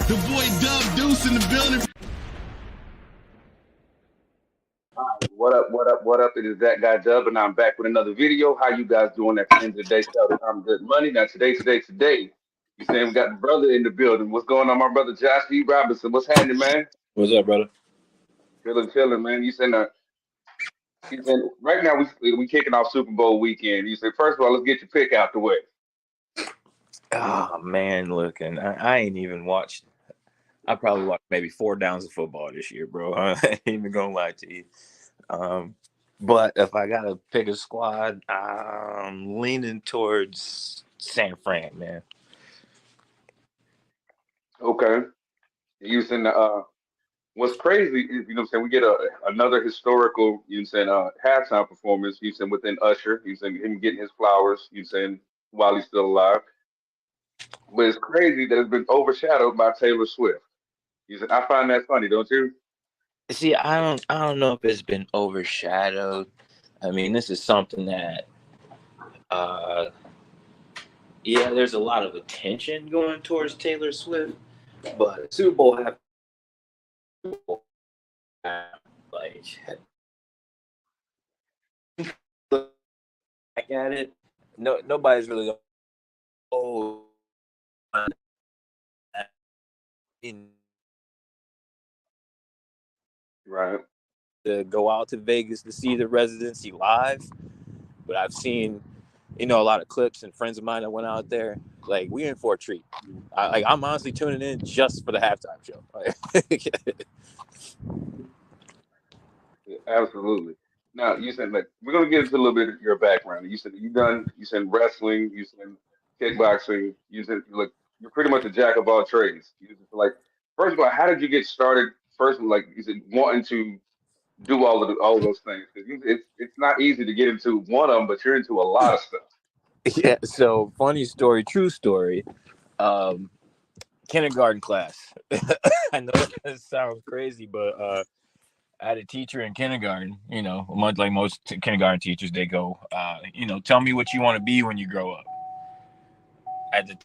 The boy Dub Deuce in the building. What up, what up, what up? It is that guy Dub, and I'm back with another video. How you guys doing at the end of the day? Shout out, I'm good money. Now, today, you saying we got the brother in the building. What's going on, my brother Josh E. Robinson? What's happening, man? What's up, brother? Chilling, man. You saying right now we kicking off Super Bowl weekend. You say first of all, let's get your pick out the way. Oh man, look, and I ain't even watched. I probably watched maybe 4 downs of football this year, bro. I ain't even gonna lie to you. But if I gotta pick a squad, I'm leaning towards San Fran, man. Okay. You saying what's crazy is what I'm saying we get another historical saying halftime performance. You saying within Usher. You saying him getting his flowers. You saying while he's still alive. But it's crazy that it's been overshadowed by Taylor Swift. He said, I find that funny, don't you? See, I don't know if it's been overshadowed. I mean, this is something that, uh, yeah, there's a lot of attention going towards Taylor Swift, but Super Bowl like look back at it, nobody's really going, oh, Right. to go out to Vegas to see the residency live, but I've seen, a lot of clips and friends of mine that went out there. Like, we in for a treat. I'm honestly tuning in just for the halftime show. Yeah, absolutely. Now you said like we're gonna get into a little bit of your background. You said wrestling, you said kickboxing, you said like you're pretty much a jack of all trades. You said, like first of all, how did you get started? First, like you said, wanting to do all of those things because it's not easy to get into one of them, but you're into a lot of stuff. Yeah. So, funny story, true story. Um, Kindergarten class. I know that sounds crazy, but I had a teacher in kindergarten. Much like most kindergarten teachers, they go, tell me what you want to be when you grow up. At the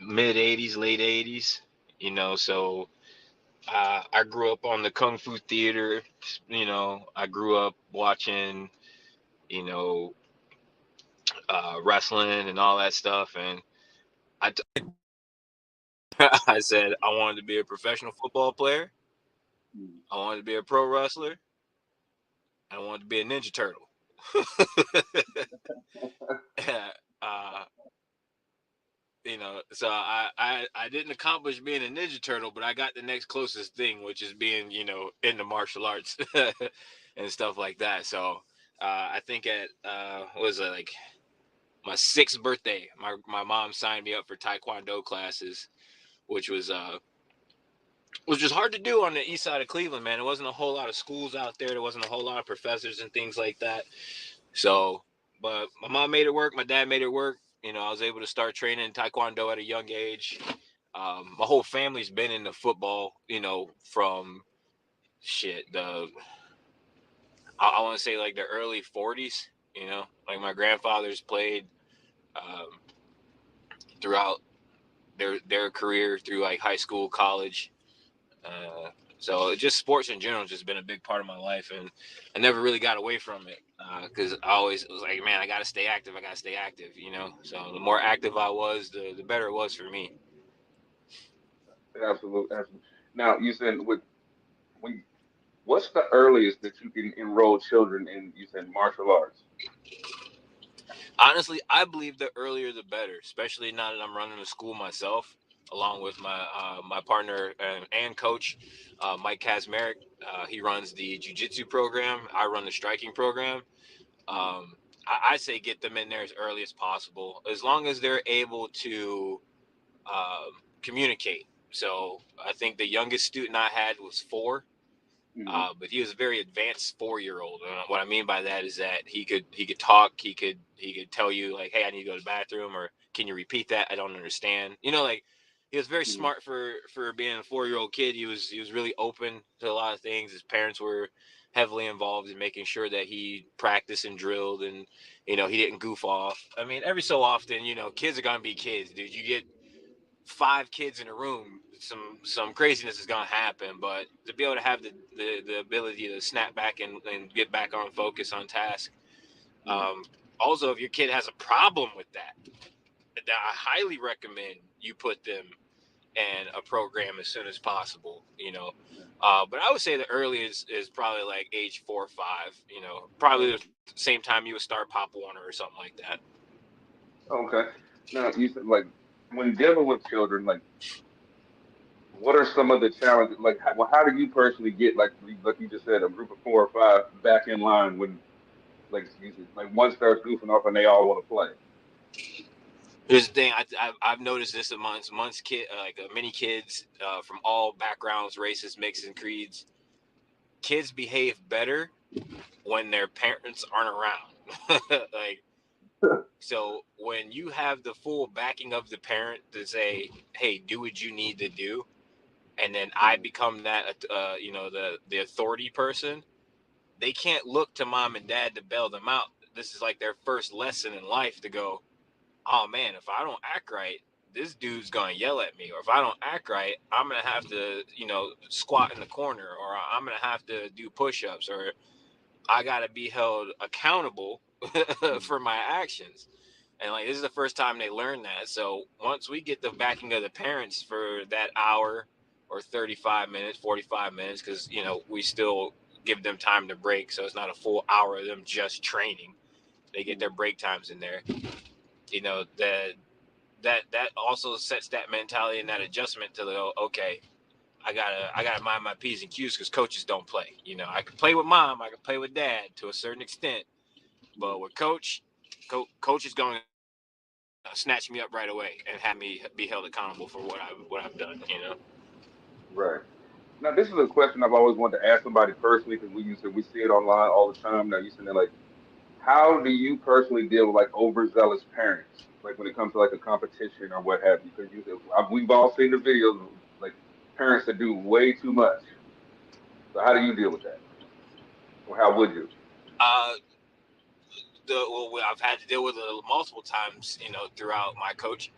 mid '80s, late '80s, so I grew up on the Kung Fu theater. I grew up watching, you know, wrestling and all that stuff, and I, I said I wanted to be a professional football player. I wanted to be a pro wrestler. I wanted to be a Ninja Turtle. uh, so I didn't accomplish being a Ninja Turtle, but I got the next closest thing, which is being, into martial arts and stuff like that. So I think at what was it, like my 6th birthday, my mom signed me up for Taekwondo classes, which was just hard to do on the east side of Cleveland, man. There wasn't a whole lot of schools out there. There wasn't a whole lot of professors and things like that. So, but my mom made it work. My dad made it work. I was able to start training Taekwondo at a young age. My whole family's been into football, from I want to say like the early 40s, like my grandfathers played um, throughout their career through like high school, college. Uh, so just sports in general has just been a big part of my life, and I never really got away from it because I always was like, man, I got to stay active. I got to stay active. So the more active I was, the better it was for me. Absolutely, absolutely. Now you said when what's the earliest that you can enroll children in? You said martial arts. Honestly, I believe the earlier the better, especially now that I'm running a school myself, along with my partner and coach, Mike Kazmarek. He runs the jiu-jitsu program. I run the striking program. Um, I say get them in there as early as possible, as long as they're able to communicate. So I think the youngest student I had was 4, Hmm. but he was a very advanced 4-year-old. What I mean by that is that he could talk. He could tell you like, "Hey, I need to go to the bathroom," or "Can you repeat that? I don't understand." Like he was very Hmm. smart for being a 4-year-old kid. He was really open to a lot of things. His parents were heavily involved in making sure that he practiced and drilled, and he didn't goof off. I mean, every so often, kids are gonna be kids, dude. 5 kids in a room, some craziness is gonna happen. But to be able to have the ability to snap back and get back on focus on task. Also, if your kid has a problem with that, I highly recommend you put them in a program as soon as possible. But I would say the earliest is probably like age 4 or 5. Probably the same time you would start Pop Warner or something like that. Okay. Now you said like when dealing with children, like what are some of the challenges? Like, how do you personally get like you just said, a group of 4 or 5 back in line when like one starts goofing off and they all want to play? Here's the thing: I've noticed this amongst many kids from all backgrounds, races, mixes, and creeds. Kids behave better when their parents aren't around. Like, so when you have the full backing of the parent to say, "Hey, do what you need to do," and then I become that, the authority person, they can't look to mom and dad to bail them out. This is like their first lesson in life to go, oh man, if I don't act right, this dude's gonna yell at me. Or if I don't act right, I'm gonna have to, squat in the corner, or I'm gonna have to do push-ups, or I gotta be held accountable for my actions. And like this is the first time they learn that. So once we get the backing of the parents for that hour or 35 minutes, 45 minutes, because we still give them time to break. So it's not a full hour of them just training. They get their break times in there. That also sets that mentality and that adjustment to the okay, I gotta mind my P's and Q's because coaches don't play. I can play with mom, I can play with dad to a certain extent, but with coach is going to snatch me up right away and have me be held accountable for what I've done. Right. Now, this is a question I've always wanted to ask somebody personally because we see it online all the time. Now, you said that like, how do you personally deal with like overzealous parents, like when it comes to like a competition or what have you? Because we've all seen the videos of like parents that do way too much. So how do you deal with that, or how would you? Uh, I've had to deal with it multiple times, throughout my coaching.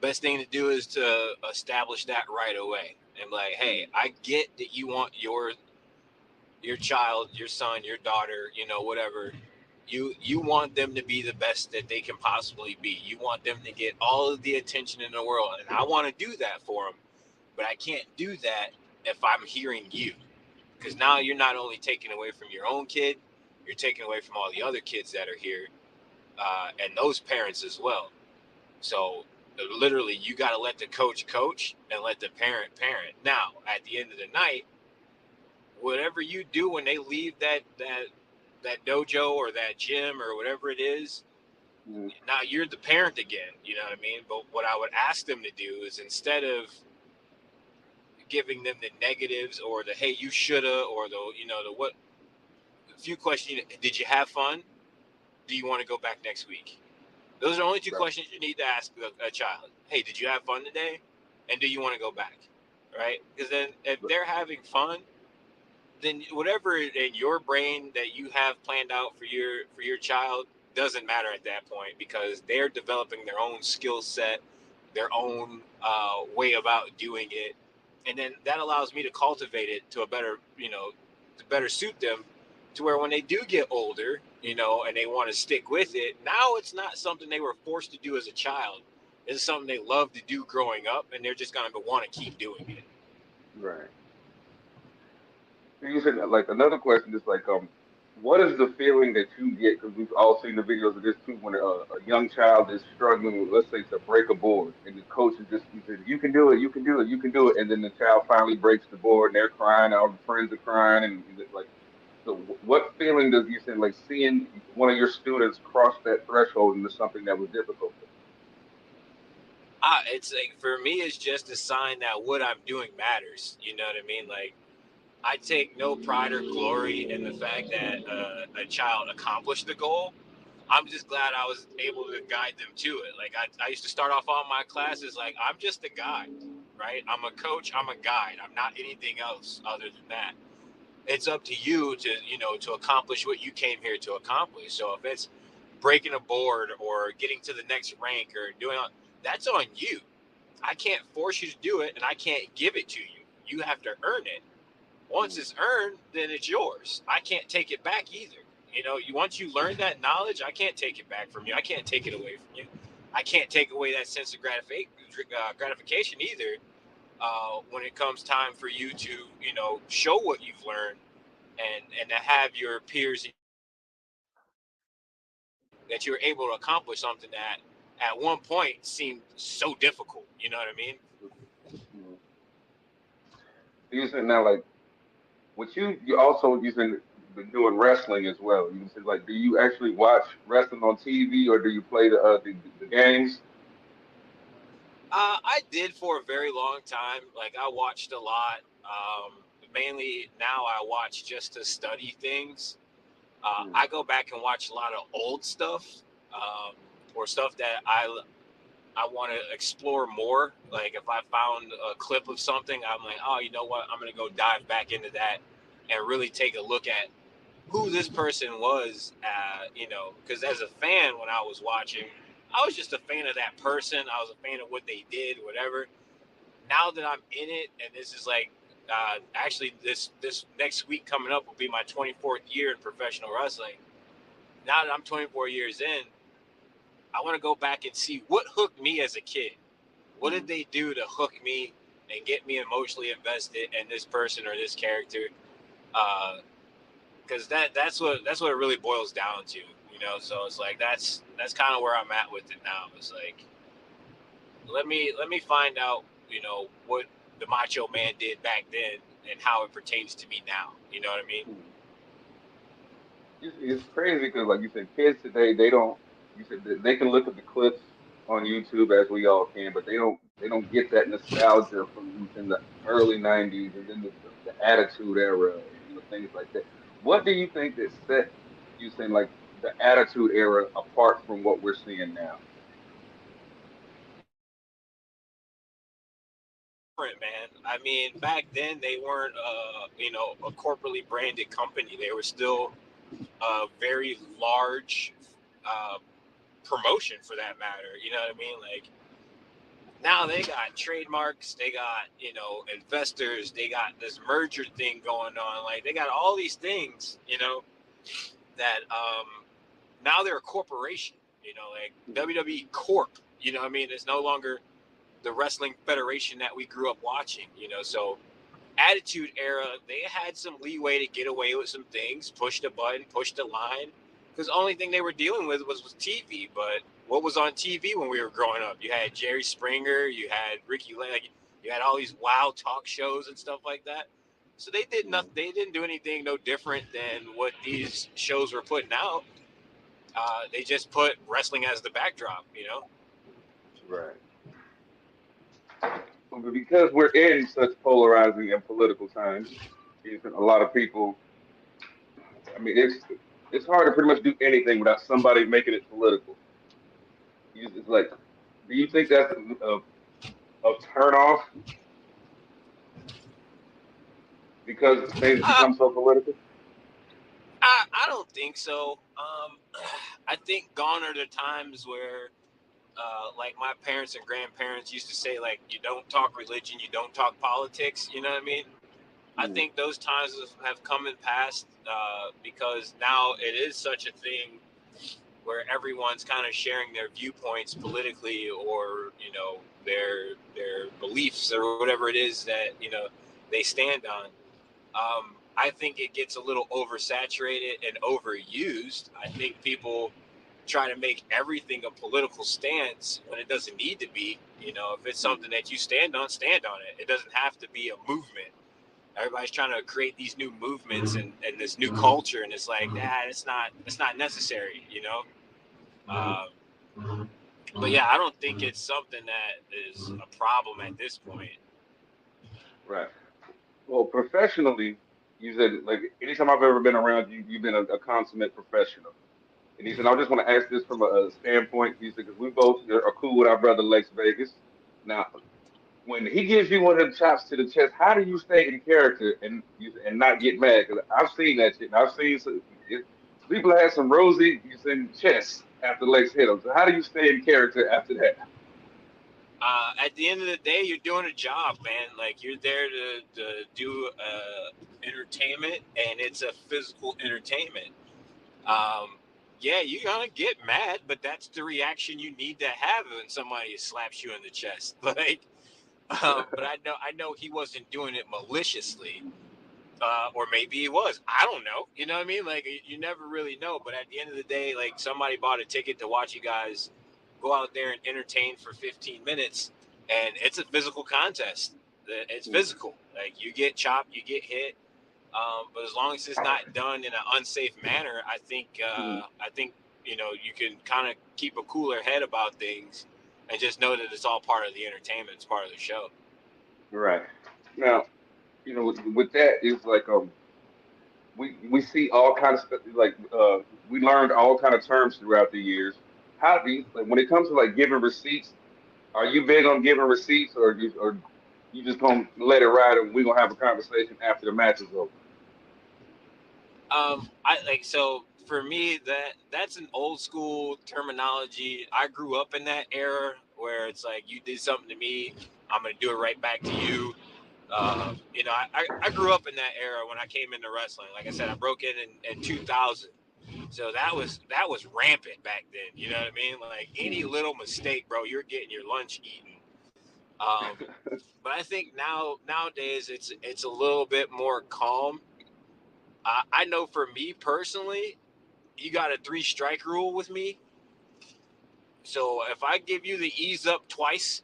Best thing to do is to establish that right away and be like, hey, I get that you want your child, your son, your daughter, whatever. You want them to be the best that they can possibly be. You want them to get all of the attention in the world, and I want to do that for them. But I can't do that if I'm hearing you, because now you're not only taking away from your own kid, you're taking away from all the other kids that are here, and those parents as well. So literally, you got to let the coach and let the parent parent. Now, at the end of the night, whatever you do when they leave that dojo or that gym or whatever it is, Mm, now you're the parent again. You know what I mean? But what I would ask them to do is, instead of giving them the negatives or the hey you shoulda, or the what, a few questions: did you have fun? Do you want to go back next week? Those are the only two right. questions you need to ask a child. Hey, did you have fun today? And do you want to go back? Right? Because then if they're having fun, then whatever in your brain that you have planned out for your child doesn't matter at that point, because they're developing their own skill set, their own way about doing it, and then that allows me to cultivate it to a better, to better suit them, to where when they do get older, and they want to stick with it, now it's not something they were forced to do as a child. It's something they love to do growing up, and they're just going to want to keep doing it. Right. And you said like another question is like what is the feeling that you get? Because we've all seen the videos of this too, when a young child is struggling with, let's say, to break a board, and the coach is just he says, "You can do it, you can do it, you can do it," and then the child finally breaks the board, and they're crying, all the friends are crying, and like, so what feeling does you say like seeing one of your students cross that threshold into something that was difficult for It's like, for me, it's just a sign that what I'm doing matters. You know what I mean? Like, I take no pride or glory in the fact that a child accomplished the goal. I'm just glad I was able to guide them to it. Like, I used to start off all my classes like, I'm just a guide, right? I'm a coach, I'm a guide. I'm not anything else other than that. It's up to you to, to accomplish what you came here to accomplish. So if it's breaking a board or getting to the next rank or doing, that's on you. I can't force you to do it, and I can't give it to you. You have to earn it. Once it's earned, then it's yours. I can't take it back either. Once you learn that knowledge, I can't take it back from you. I can't take it away from you. I can't take away that sense of gratification either. When it comes time for you to, show what you've learned and to have your peers that you're able to accomplish something that at one point seemed so difficult. You know what I mean? You said now, like, what you also been doing wrestling as well. You said, like, do you actually watch wrestling on TV or do you play the games? I did for a very long time. Like I watched a lot. Mainly now I watch just to study things. I go back and watch a lot of old stuff, or stuff that I want to explore more. Like if I found a clip of something, I'm like, oh, you know what? I'm gonna go dive back into that and really take a look at who this person was. Because as a fan, when I was watching, I was just a fan of that person. I was a fan of what they did, whatever. Now that I'm in it, and this is like, actually, this next week coming up will be my 24th year in professional wrestling. Now that I'm 24 years in, I want to go back and see what hooked me as a kid. What did they do to hook me and get me emotionally invested in this person or this character? Because that's what it really boils down to, So it's like that's kind of where I'm at with it now. It's like let me find out, what the Macho Man did back then and how it pertains to me now. You know what I mean? It's crazy because, like you said, kids today they don't. You said that they can look at the clips on YouTube as we all can, but they don't get that nostalgia from in the early '90s and then the Attitude Era and things like that. What do you think that set you saying like the Attitude Era apart from what we're seeing now? Man. I mean, back then they weren't, a corporately branded company. They were still a very large uh, promotion for that matter. You know what I mean? Like now they got trademarks, they got, investors, they got this merger thing going on. Like they got all these things, that now they're a corporation, like WWE Corp. You know what I mean? It's no longer the wrestling federation that we grew up watching, So Attitude Era, they had some leeway to get away with some things, push the button, push the line, because the only thing they were dealing with was TV. But what was on TV when we were growing up? You had Jerry Springer, you had Ricky Lake, you had all these wild talk shows and stuff like that. So they did nothing. They didn't do anything no different than what these shows were putting out. They just put wrestling as the backdrop. Right. But because we're in such polarizing and political times, a lot of people. I mean, it's hard to pretty much do anything without somebody making it political. It's like, do you think that's a turn off because things Uh, become so political? I don't think so. I think gone are the times where, like my parents and grandparents used to say, like, you don't talk religion, you don't talk politics. You know what I mean? I think those times have come and passed, because now it is such a thing where everyone's kind of sharing their viewpoints politically, or their beliefs or whatever it is that they stand on. I think it gets a little oversaturated and overused. I think people try to make everything a political stance when it doesn't need to be. If it's something that you stand on it. It doesn't have to be a movement. Everybody's trying to create these new movements and this new culture, and it's like, it's not necessary. Uh, but yeah, I don't think it's something that is a problem at this point. Right. Well, professionally, you said like anytime I've ever been around you, you've been a consummate professional. And he said, I just want to ask this from a standpoint. He said, because we both are cool with our brother Lex Vegas. Now, when he gives you one of them chops to the chest, how do you stay in character and not get mad? Because I've seen that shit. And I've seen people have some rosy you send chest after Lex hit them. So how do you stay in character after that? At the end of the day, you're doing a job, man. Like you're there to do entertainment, and it's a physical entertainment. Um, yeah, you're gonna get mad, but that's the reaction you need to have when somebody slaps you in the chest. Like, but I know he wasn't doing it maliciously, or maybe he was. I don't know. You know what I mean? Like, you never really know. But at the end of the day, like somebody bought a ticket to watch you guys go out there and entertain for 15 minutes, and it's a physical contest. It's physical. Like you get chopped, you get hit. But as long as it's not done in an unsafe manner, I think you can kind of keep a cooler head about things, and just know that it's all part of the entertainment. It's part of the show. Right. Now, with that, it's like we see all kind of stuff. Like we learned all kind of terms throughout the years. How do you like when it comes to like giving receipts? Are you big on giving receipts, or you just gonna let it ride and we're gonna have a conversation after the match is over? I like so for me that's an old school terminology. I grew up in that era where it's like you did something to me, I'm gonna do it right back to you. I grew up in that era when I came into wrestling. Like I said, I broke in 2000. So that was rampant back then. You know what I mean? Like any Mhm. little mistake, bro, you're getting your lunch eaten. Um, but I think nowadays it's a little bit more calm. I know for me personally, you got a three strike rule with me. So if I give you the ease up twice,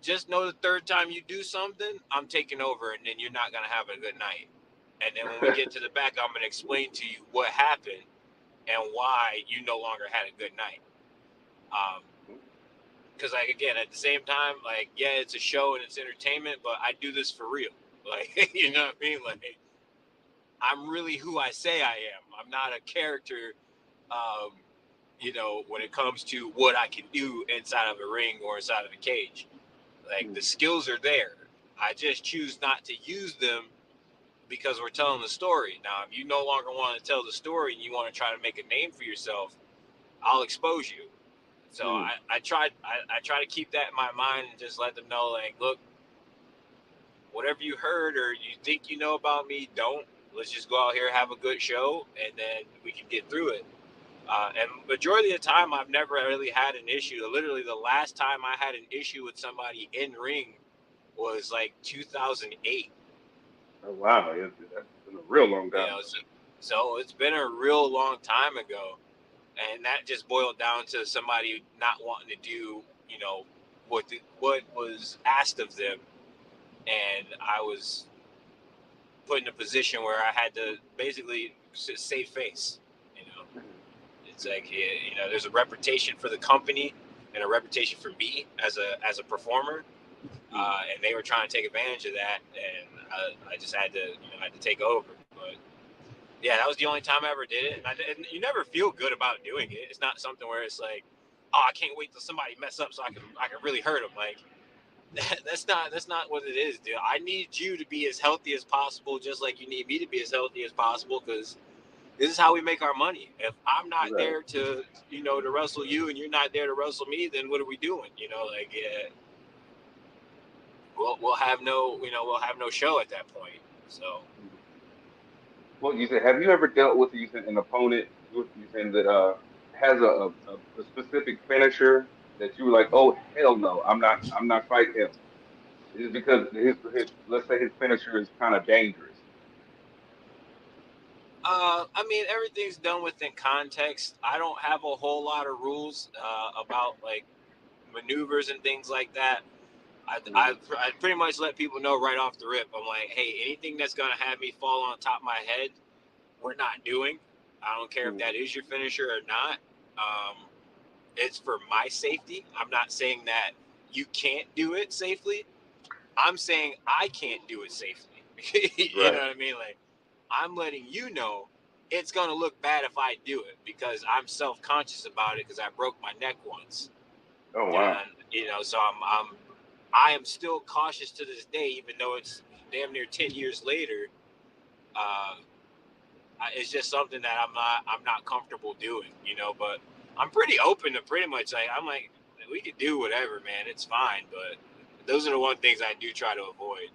just know the third time you do something, I'm taking over, and then you're not gonna have a good night. And then when we get to the back, I'm gonna explain to you what happened and why you no longer had a good night. Um, because like again, at the same time, like yeah, it's a show and it's entertainment, but I do this for real. Like you know what I mean? Like I'm really who I say I am. I'm not a character. Um, when it comes to what I can do inside of a ring or inside of a cage. Like the skills are there. I just choose not to use them because we're telling the story. Now, if you no longer want to tell the story and you want to try to make a name for yourself, I'll expose you. So Mm. I try to keep that in my mind and just let them know, like, look, whatever you heard or you think you know about me, don't. Let's just go out here, have a good show, and then we can get through it. And majority of the time, I've never really had an issue. Literally, the last time I had an issue with somebody in ring was like 2008. Oh wow, that's been a real long You time know, ago. so it's been a real long time ago, and that just boiled down to somebody not wanting to do, what was asked of them, and I was put in a position where I had to basically save face. You know, it's like there's a reputation for the company and a reputation for me as a performer, Mm. and they were trying to take advantage of that, and I just had to take over. But yeah, that was the only time I ever did it, and you never feel good about doing it. It's not something where it's like, oh, I can't wait till somebody mess up so I can really hurt them. Like that's not what it is, dude. I need you to be as healthy as possible, just like you need me to be as healthy as possible, because this is how we make our money. If I'm not Right. there to wrestle you, and you're not there to wrestle me, then what are we doing? Like yeah, we'll have no show at that point. So Mhm. Well, you said, have you ever dealt with an opponent you said that has a specific finisher that you were like, oh hell no, I'm not fighting him. It's because his let's say his finisher is kind of dangerous. I mean, everything's done within context. I don't have a whole lot of rules about like maneuvers and things like that. Hmm. I pretty much let people know right off the rip. I'm like, hey, anything that's gonna have me fall on top of my head, we're not doing. I don't care if Hmm. that is your finisher or not. Um, it's for my safety. I'm not saying that you can't do it safely. I'm saying I can't do it safely. You know Right. what I mean? Like I'm letting you know it's gonna look bad if I do it because I'm self conscious about it because I broke my neck once. Oh wow. And so I am still cautious to this day, even though it's damn near 10 years later. Uh, it's just something that I'm not comfortable doing, But I'm pretty open to pretty much like I'm like we could do whatever, man. It's fine, but those are the one things I do try to avoid.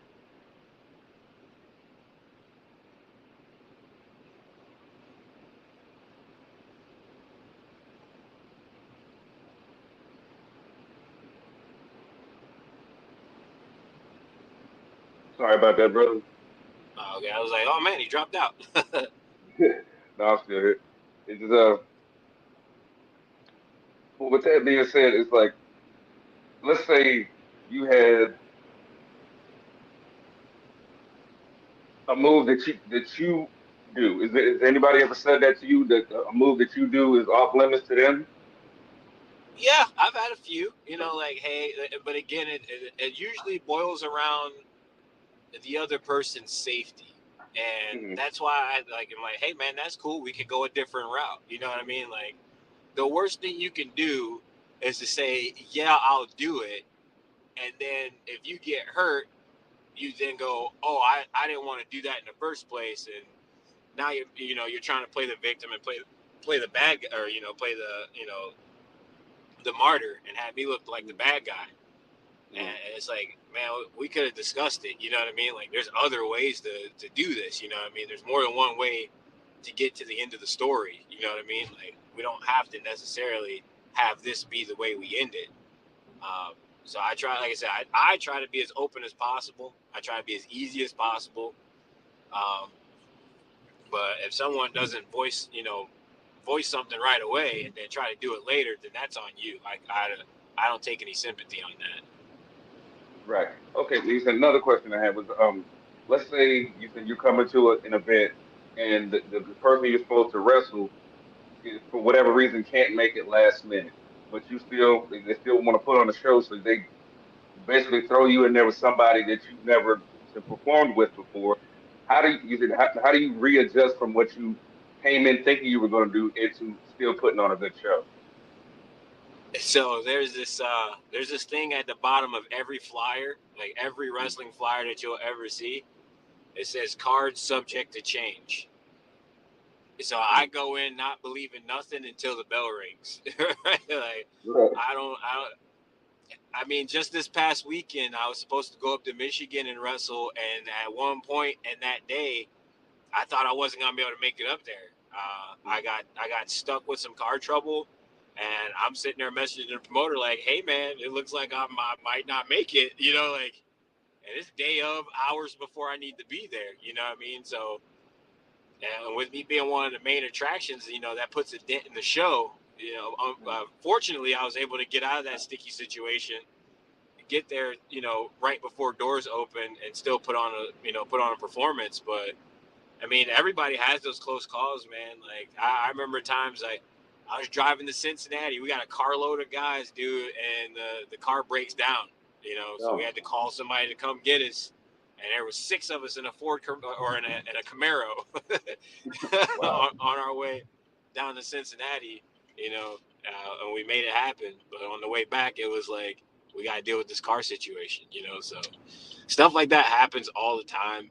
Sorry about that, brother. Okay, I was like, oh man, he dropped out. No, I'm still here. It's just, well, with that being said, it's like, let's say you had a move that you do. Has anybody ever said that to you, that a move that you do is off limits to them? Yeah, I've had a few, like, hey, but again, it usually boils around the other person's safety. And Hmm. that's why I'm like, hey man, that's cool. We could go a different route. You know what I mean? Like, the worst thing you can do is to say, yeah, I'll do it. And then if you get hurt, you then go, oh, I didn't want to do that in the first place. And now you're trying to play the victim and play the bad, or, play the martyr and have me look like the bad guy. And it's like, man, we could have discussed it. You know what I mean? Like, there's other ways to do this. You know what I mean? There's more than one way to get to the end of the story. You know what I mean? Like, we don't have to necessarily have this be the way we end it. So I try, like I said, I try to be as open as possible. I try to be as easy as possible. Um, but if someone doesn't voice something right away and then try to do it later, then that's on you. I don't take any sympathy on that. Right. Okay. Lisa, another question I had was, let's say you said you're coming to an event and the person you're supposed to wrestle, for whatever reason, can't make it last minute, but they still want to put on a show, so they basically throw you in there with somebody that you've never performed with before. How do you readjust from what you came in thinking you were going to do into still putting on a good show? So there's this thing at the bottom of every flyer, like every wrestling flyer that you'll ever see. It says cards subject to change. So I go in not believing nothing until the bell rings. Right? Like, Right. I mean, just this past weekend, I was supposed to go up to Michigan and wrestle, and at one point in that day, I thought I wasn't gonna be able to make it up there. I got stuck with some car trouble, and I'm sitting there messaging the promoter like, "Hey man, it looks like I might not make it." Like, and it's day of, hours before I need to be there. You know what I mean? So, and with me being one of the main attractions, that puts a dent in the show. Fortunately, I was able to get out of that sticky situation, get there, right before doors open, and still put on a performance. But I mean, everybody has those close calls, man. Like, I remember times I was driving to Cincinnati. We got a carload of guys, dude, and the car breaks down. So we Oh, had to call somebody to come get us. And there was 6 of us in a Ford or in a Camaro wow. on our way down to Cincinnati. And we made it happen. But on the way back, it was like, we got to deal with this car situation. So stuff like that happens all the time.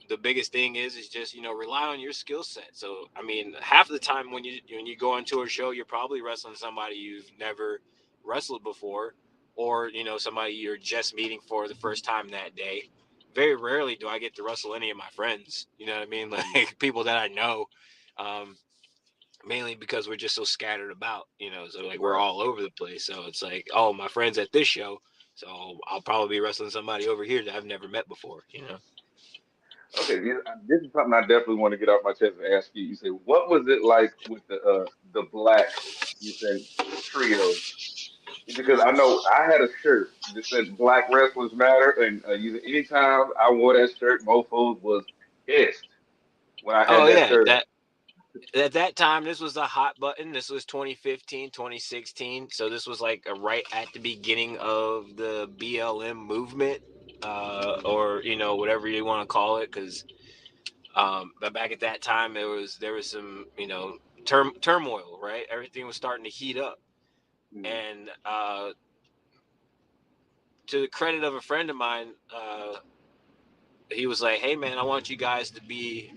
The biggest thing is just rely on your skill set. So I mean, half the time when you go into a show, you're probably wrestling somebody you've never wrestled before, or somebody you're just meeting for the first time that day. Very rarely do I get to wrestle any of my friends. You know what I mean? Like, people that I know, um, mainly because we're just so scattered about. So like, we're Right. all over the place. So it's like, oh, my friend's at this show, so I'll probably be wrestling somebody over here that I've never met before. Okay, this is something I definitely want to get off my chest and ask you. You said, what was it like with the black, you said, trio? Because I know I had a shirt that said Black Wrestlers Matter, and anytime I wore that shirt, mofos was pissed when I had Oh that yeah, shirt on. that at that time, this was a hot button. This was 2015, 2016. So this was like right at the beginning of the BLM movement, or whatever you want to call it. Because but back at that time, there was some turmoil, right? Everything was starting to heat up, Mm. and to the credit of a friend of mine, he was like, "Hey man, I want you guys to be,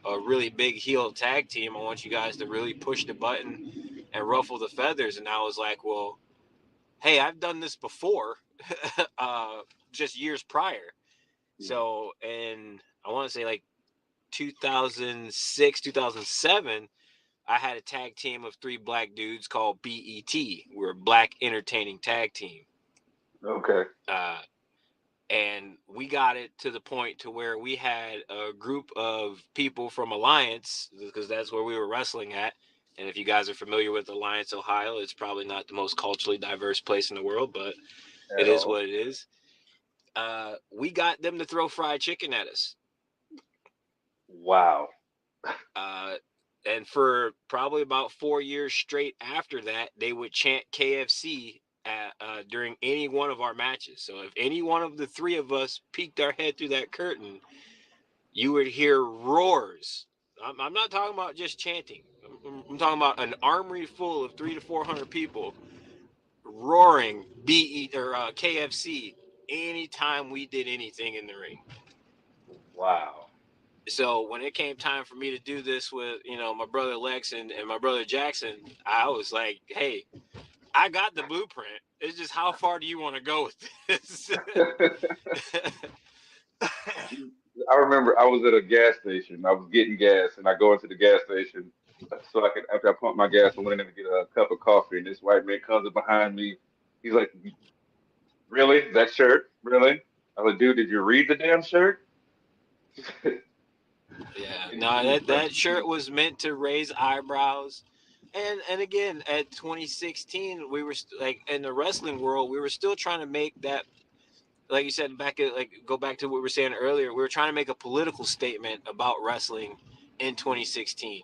a really big heel tag team. I want you guys to really push the button and ruffle the feathers." And I was like, "Well, hey, I've done this before, just years prior. So, and I want to say like 2006, 2007, I had a tag team of 3 black dudes called BET. We're a Black Entertaining Tag Team. Okay. Uh, and we got it to the point to where we had a group of people from Alliance, because that's where we were wrestling at. And if you guys are familiar with Alliance, Ohio, it's probably not the most culturally diverse place in the world, but it At is all. what it is. We got them to throw fried chicken at us. Wow. Uh, and for probably about 4 years straight after that, they would chant KFC during any one of our matches. So if any one of the 3 of us peeked our head through that curtain, you would hear roars. I'm not talking about just chanting. I'm talking about an armory full of 300 to 400 people roaring KFC anytime we did anything in the ring. Wow. So when it came time for me to do this with, my brother Lex and my brother Jackson, I was like, hey, I got the blueprint. It's just how far do you want to go with this? I remember I was at a gas station. I was getting gas, and I go into the gas station so I could, after I pump my gas, I went in to get a cup of coffee, and this white man comes up behind me. He's like, "Really? That shirt? Really?" I was like, "Dude, did you read the damn shirt?" Yeah, And no, he was like, that shirt was meant to raise eyebrows. And again, at 2016, we were like in the wrestling world, we were still trying to make that, like you said, go back to what we were saying earlier. We were trying to make a political statement about wrestling in 2016.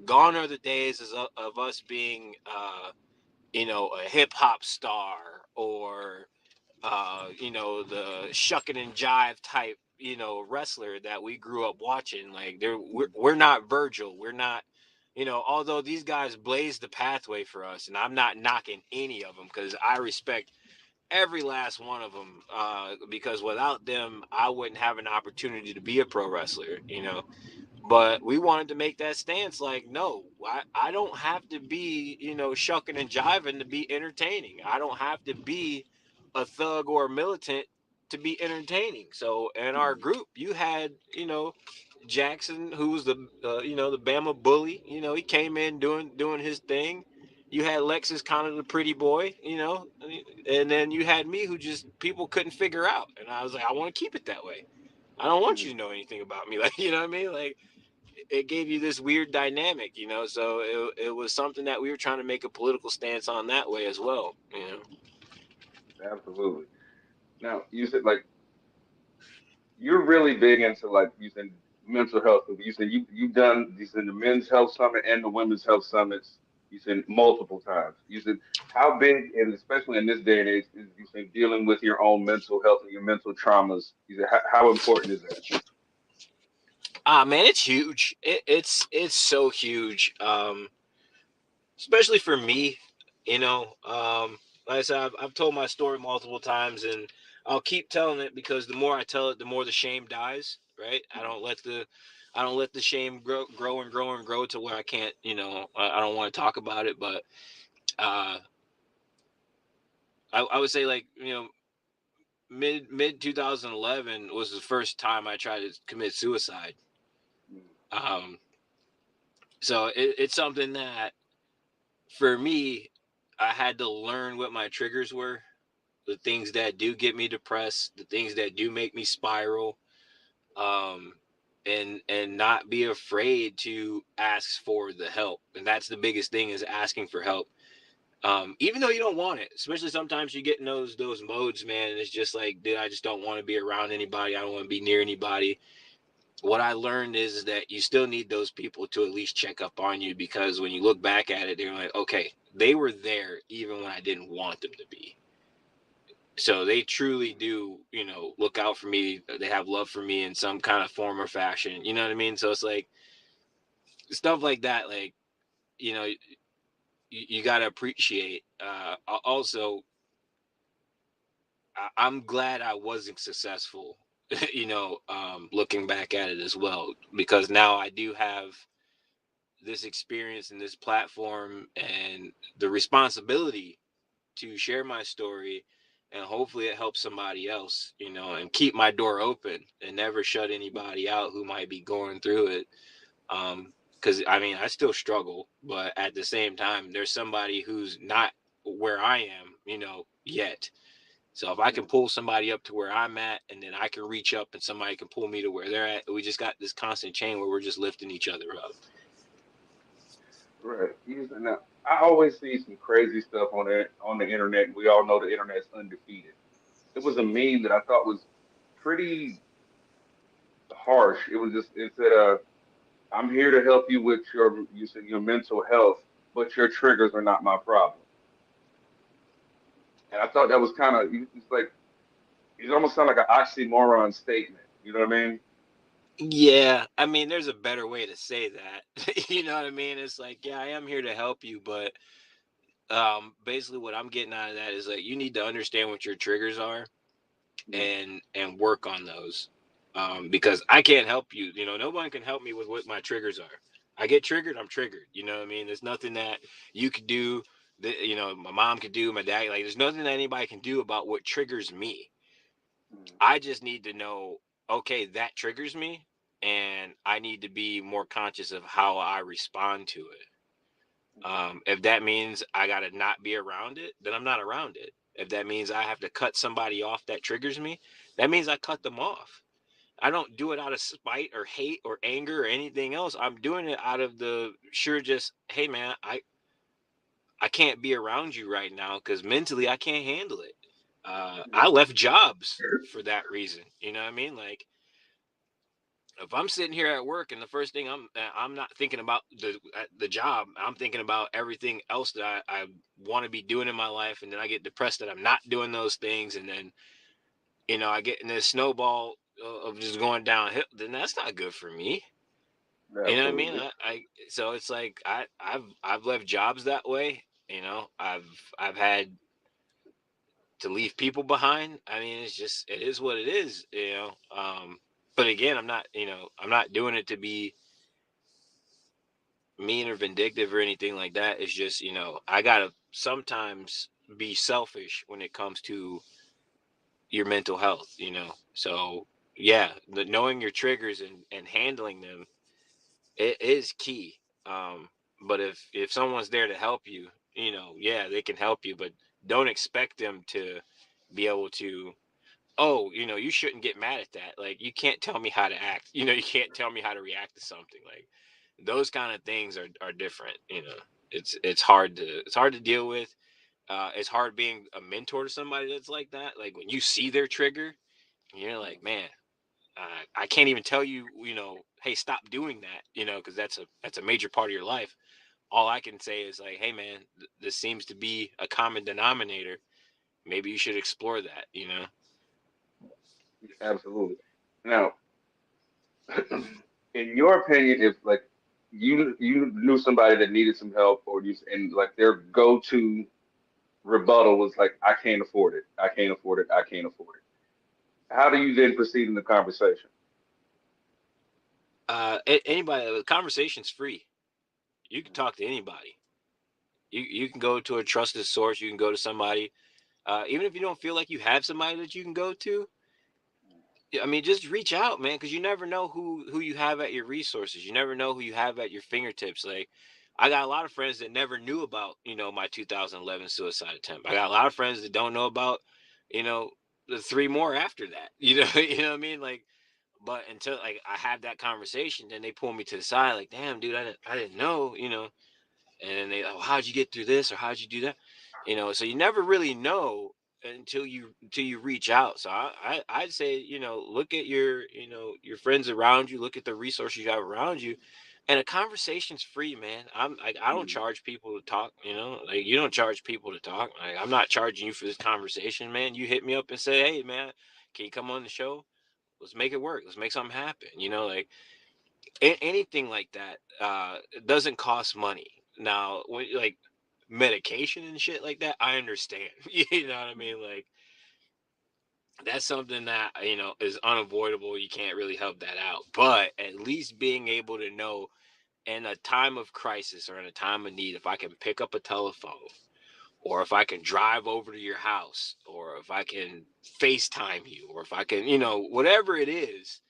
Gone are the days of us being, a hip hop star or, the shucking and jive type, wrestler that we grew up watching. Like we're not Virgil. We're not, although these guys blazed the pathway for us, and I'm not knocking any of them because I respect every last one of them, because without them, I wouldn't have an opportunity to be a pro wrestler. But we wanted to make that stance like, no, I don't have to be, shucking and jiving to be entertaining. I don't have to be a thug or a militant to be entertaining. So in our group, you had, Jackson, who was the Bama bully. He came in doing his thing. You had Lexus, kind of the pretty boy, and then you had me, who just people couldn't figure out. And I was like, I want to keep it that way. I don't want you to know anything about me. Like, you know what I mean? Like, it gave you this weird dynamic. So it was something that we were trying to make a political stance on that way as well. absolutely. Now, you said like you're really big into like you said mental health. You said you've done you said the men's health summit and the women's health summits. You said multiple times. You said how big and especially in this day and age is you said dealing with your own mental health and your mental traumas. You said how important is that? Ah, man, it's huge. It's so huge. Especially for me, like I said, I've told my story multiple times, and I'll keep telling it because the more I tell it, the more the shame dies. Right? I don't let the shame grow and grow and grow to where I can't. I don't want to talk about it, but uh, I would say, like, mid 2011 was the first time I tried to commit suicide. Um, so it's something that for me, I had to learn what my triggers were, the things that do get me depressed, the things that do make me spiral, um, and not be afraid to ask for the help. And that's the biggest thing, is asking for help. Even though you don't want it, especially sometimes you get in those modes, man, and it's just like, dude, I just don't want to be around anybody. I don't want to be near anybody. What I learned is that you still need those people to at least check up on you, because when you look back at it, they're like, okay, they were there even when I didn't want them to be. So they truly do, look out for me. They have love for me in some kind of form or fashion. You know what I mean? So it's like stuff like that. Like, you got to appreciate. Also, I'm glad I wasn't successful, looking back at it as well, because now I do have this experience and this platform and the responsibility to share my story, and hopefully it helps somebody else, and keep my door open and never shut anybody out who might be going through it. Because I mean, I still struggle, but at the same time, there's somebody who's not where I am, yet. So if I can pull somebody up to where I'm at, and then I can reach up and somebody can pull me to where they're at, we just got this constant chain where we're just lifting each other up. Right. Now, I always see some crazy stuff on the internet. We all know the internet's undefeated. It was a meme that I thought was pretty harsh. It said, "I'm here to help you with your mental health, but your triggers are not my problem." And I thought that was kind of, it's like, it almost sounded like an oxymoron statement. You know what I mean? Yeah, I mean, there's a better way to say that. You know what I mean? It's like, yeah, I am here to help you, but basically what I'm getting out of that is like you need to understand what your triggers are Mm. and work on those. Because I can't help you. No one can help me with what my triggers are. I get triggered, I'm triggered. You know what I mean? There's nothing that you could do that, my mom could do, my dad, like there's nothing that anybody can do about what triggers me. Mm. I just need to know, okay, that triggers me, and I need to be more conscious of how I respond to it. If that means I gotta not be around it, then I'm not around it. If that means I have to cut somebody off that triggers me, that means I cut them off. I don't do it out of spite or hate or anger or anything else. I'm doing it out of the sure just, hey man, I can't be around you right now because mentally I can't handle it. I left jobs for that reason. You know what I mean? Like if I'm sitting here at work and the first thing I'm not thinking about the job, I'm thinking about everything else that I want to be doing in my life, and then I get depressed that I'm not doing those things, and then I get in this snowball of just going downhill. Then that's not good for me. You know what I mean? Absolutely. I so it's like I've left jobs that way. I've had to leave people behind. I mean, it is what it is. But again, I'm not doing it to be mean or vindictive or anything like that. It's just, I gotta sometimes be selfish when it comes to your mental health, So yeah, knowing your triggers and handling them, it is key. But if someone's there to help you, yeah, they can help you, but don't expect them to be able to, oh, you shouldn't get mad at that. Like you can't tell me how to act. You can't tell me how to react to something. Like those kind of things are different. It's hard to deal with. It's hard being a mentor to somebody that's like that. Like when you see their trigger, you're like, man, I can't even tell you, hey, stop doing that, because that's a major part of your life. All I can say is like, hey, man, this seems to be a common denominator. Maybe you should explore that. Absolutely. Now, in your opinion, if like you knew somebody that needed some help, or and like their go-to rebuttal was like, "I can't afford it. I can't afford it. I can't afford it." How do you then proceed in the conversation? Anybody, the conversation's free. You can talk to anybody. You can go to a trusted source. You can go to somebody. Even if you don't feel like you have somebody that you can go to, I mean, just reach out, man, because you never know who you have at your resources. You never know who you have at your fingertips. Like, I got a lot of friends that never knew about, my 2011 suicide attempt. I got a lot of friends that don't know about, you know, the three more after that. You know what I mean? Like, but until like I have that conversation, then they pull me to the side, like, damn, dude, I didn't know. And then oh, how'd you get through this or how'd you do that? So you never really know until you reach out. So I'd say, look at your friends around you, look at the resources you have around you, and a conversation's free, man. I don't Mm. charge people to talk, like you don't charge people to talk. Like I'm not charging you for this conversation, man. You hit me up and say, hey man, can you come on the show? Let's make it work. Let's make something happen. Like anything like that it doesn't cost money. Now when like medication and shit like that, I understand. You know what I mean? Like that's something that is unavoidable. You can't really help that out, but at least being able to know in a time of crisis or in a time of need, if I can pick up a telephone or if I can drive over to your house, or if I can FaceTime you, or if I can, you know, whatever it is,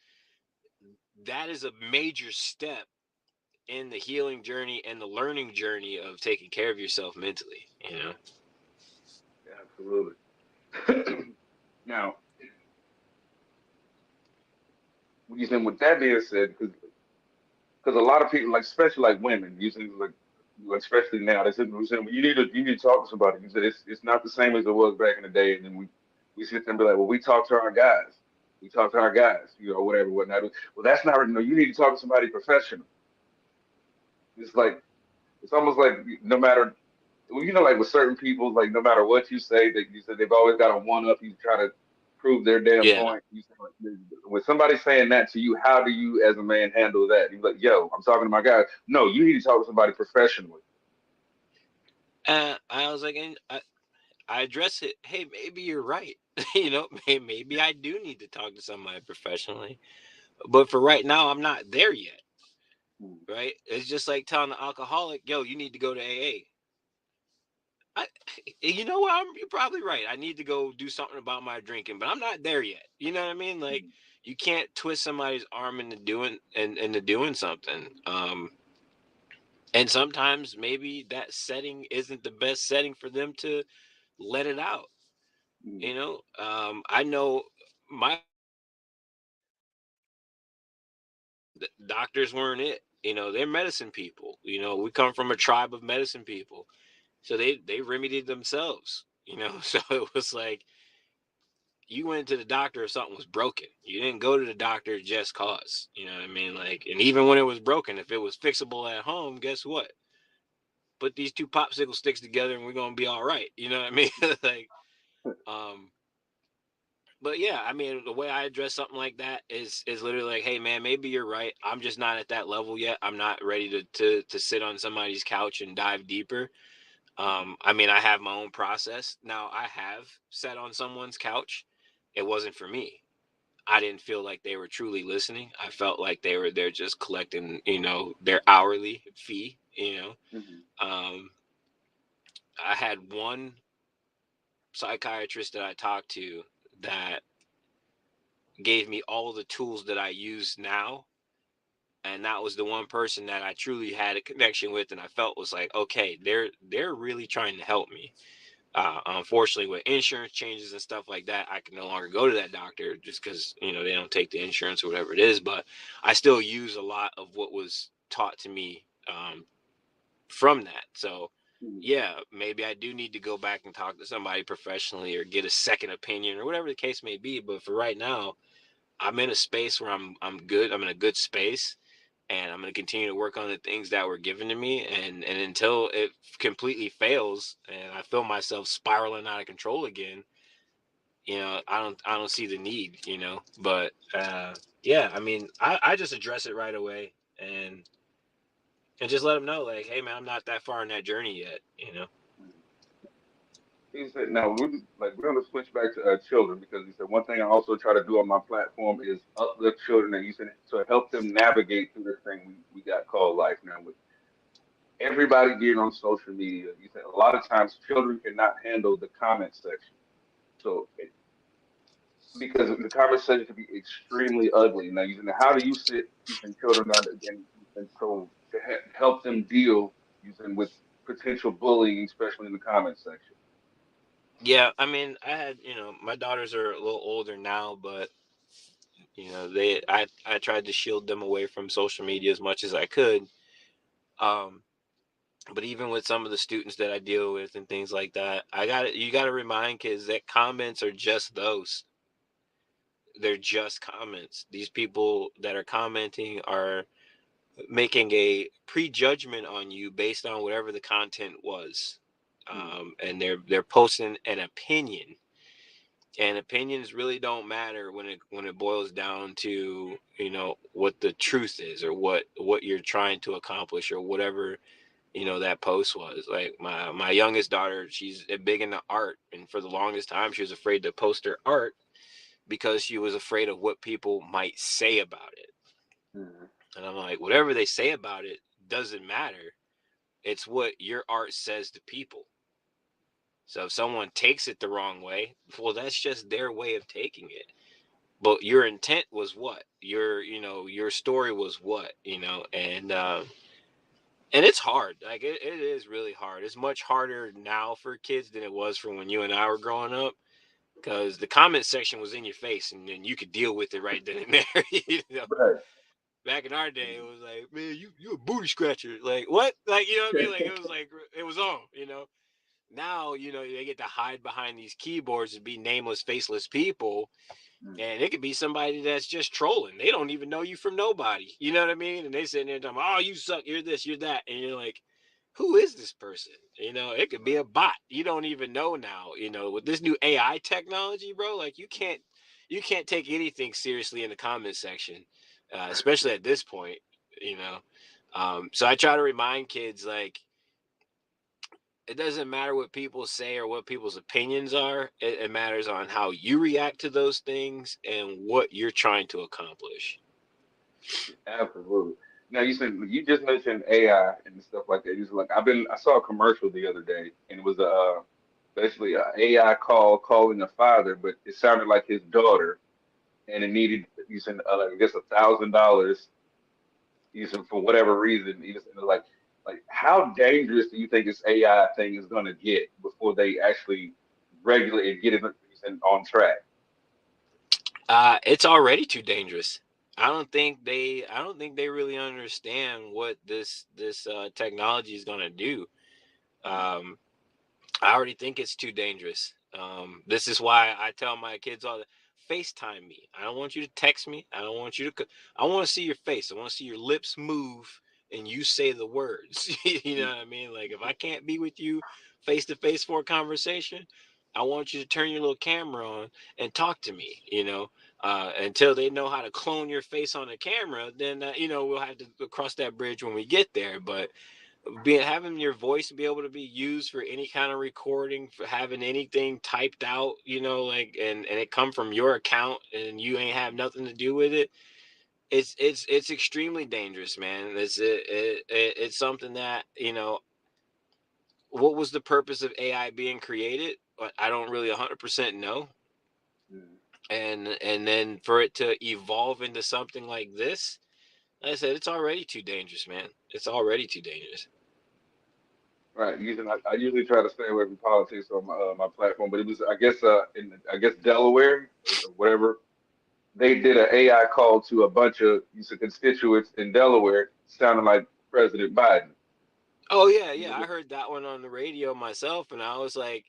that is a major step in the healing journey and the learning journey of taking care of yourself mentally, you know? Absolutely. Now, with that being said, because a lot of people, like especially like women, using like especially now, they said, we said, "Well, you need to talk to somebody." You said it's not the same as it was back in the day, and then we sit there and be like, "Well, we talk to our guys, you know, whatever, whatnot." Well, that's not, no. You need to talk to somebody professional. It's like it's almost like no matter, well, you know, like with certain people, like no matter what you say, that you said they've always got a one up. You try to prove their damn Yeah. point. You say, like, when somebody's saying that to you, how do you, as a man, handle that? You're like, "Yo, I'm talking to my guy." No, you need to talk to somebody professionally. And I was like, and I address it. Hey, maybe you're right. You know, maybe I do need to talk to somebody professionally. But for right now, I'm not there yet. Mm, Right? It's just like telling the alcoholic, yo, you need to go to AA. You know what? You're probably right. I need to go do something about my drinking, but I'm not there yet. You know what I mean? Like, mm, you can't twist somebody's arm into doing into doing something. And sometimes maybe that setting isn't the best setting for them to let it out. mm, You know, I know my doctors weren't it. You know, they're medicine people. You know, we come from a tribe of medicine people, so they remedied themselves. You know, so it was like you went to the doctor if something was broken. You didn't go to the doctor just cause. You know what I mean? Like, and even when it was broken, if it was fixable at home, guess what? Put these two popsicle sticks together and we're gonna be all right. You know what I mean? Like, um, but yeah, I mean, the way I address something like that is literally like, hey man, maybe you're right. I'm just not at that level yet. I'm not ready to sit on somebody's couch and dive deeper. I mean, I have my own process. Now I have sat on someone's couch. It wasn't for me. I didn't feel like they were truly listening. I felt like they were there just collecting, you know, their hourly fee, you know. mm, Um, I had one psychiatrist that I talked to that gave me all the tools that I use now. And that was the one person that I truly had a connection with, and I felt was like, okay, they're really trying to help me. Unfortunately, with insurance changes and stuff like that, I can no longer go to that doctor just because you know they don't take the insurance or whatever it is. But I still use a lot of what was taught to me from that. So mm. yeah, maybe I do need to go back and talk to somebody professionally or get a second opinion or whatever the case may be. But for right now, I'm in a space where I'm good. I'm in a good space, and I'm going to continue to work on the things that were given to me. And until it completely fails and I feel myself spiraling out of control again, you know, I don't see the need, you know. But yeah, I mean, I just address it right away and just let them know, like, hey man, I'm not that far in that journey yet, you know. He said, "Now we're gonna switch back to children because he said one thing I also try to do on my platform is uplift children and he said to help them navigate through this thing we got called life now with everybody being on social media. You said a lot of times children cannot handle the comment section, so because the comment section can be extremely ugly. Now, you know, how do you sit using children and so to help them deal using with potential bullying, especially in the comment section?" Yeah, I mean, I had, you know, my daughters are a little older now, but you know, I tried to shield them away from social media as much as I could. Um, but even with some of the students that I deal with and things like that, you got to remind kids that comments are just those. They're just comments. These people that are commenting are making a prejudgment on you based on whatever the content was. Mm, And they're posting an opinion, and opinions really don't matter when it boils down to, you know, what the truth is or what you're trying to accomplish or whatever, you know, that post was. Like my youngest daughter, she's big into art, and for the longest time she was afraid to post her art because she was afraid of what people might say about it. mm, And I'm like, whatever they say about it doesn't matter. It's what your art says to people. So if someone takes it the wrong way, well, that's just their way of taking it. But your intent was what? Your story was what? And it's hard. Like it is really hard. It's much harder now for kids than it was for when you and I were growing up, because the comment section was in your face, and then you could deal with it right then and there. Right. Back in our day, it was like, man, you a booty scratcher. Like what? Like you know what I mean? Like it was on. Now they get to hide behind these keyboards and be nameless, faceless people, and it could be somebody that's just trolling. They don't even know you from nobody. You know what I mean? And they sitting there talking, oh, you suck, you're this, you're that. And you're like, who is this person? It could be a bot. You don't even know now. With this new AI technology, bro, like you can't take anything seriously in the comment section, especially at this point, you know. So I try to remind kids, like, it doesn't matter what people say or what people's opinions are. It matters on how you react to those things and what you're trying to accomplish. Absolutely. Now you just mentioned AI and stuff like that. You was like I saw a commercial the other day, and it was basically a AI calling a father, but it sounded like his daughter, and it needed you said I guess $1,000. You said for whatever reason. You said like how dangerous do you think this AI thing is going to get before they actually regulate and get it on track? It's already too dangerous. I don't think they really understand what this technology is gonna do. Um, I already think it's too dangerous. This is why I tell my kids all the FaceTime me. I don't want you to text me. I don't want you to. I want to see your face. I want to see your lips move and you say the words. You know what I mean? Like if I can't be with you face to face for a conversation, I want you to turn your little camera on and talk to me. Until they know how to clone your face on the camera, then we'll have to cross that bridge when we get there. But being having your voice be able to be used for any kind of recording, for having anything typed out, like and it come from your account and you ain't have nothing to do with it, it's extremely dangerous, man. It's something that what was the purpose of AI being created? I don't really 100% know. Mm. And then for it to evolve into something like this, like I said, it's already too dangerous, man. It's already too dangerous. Right. I usually try to stay away from politics on my platform, but it was in I guess Delaware or whatever. They did an AI call to a bunch of constituents in Delaware, sounding like President Biden. Oh yeah, You yeah. I know, heard that one on the radio myself, and I was like,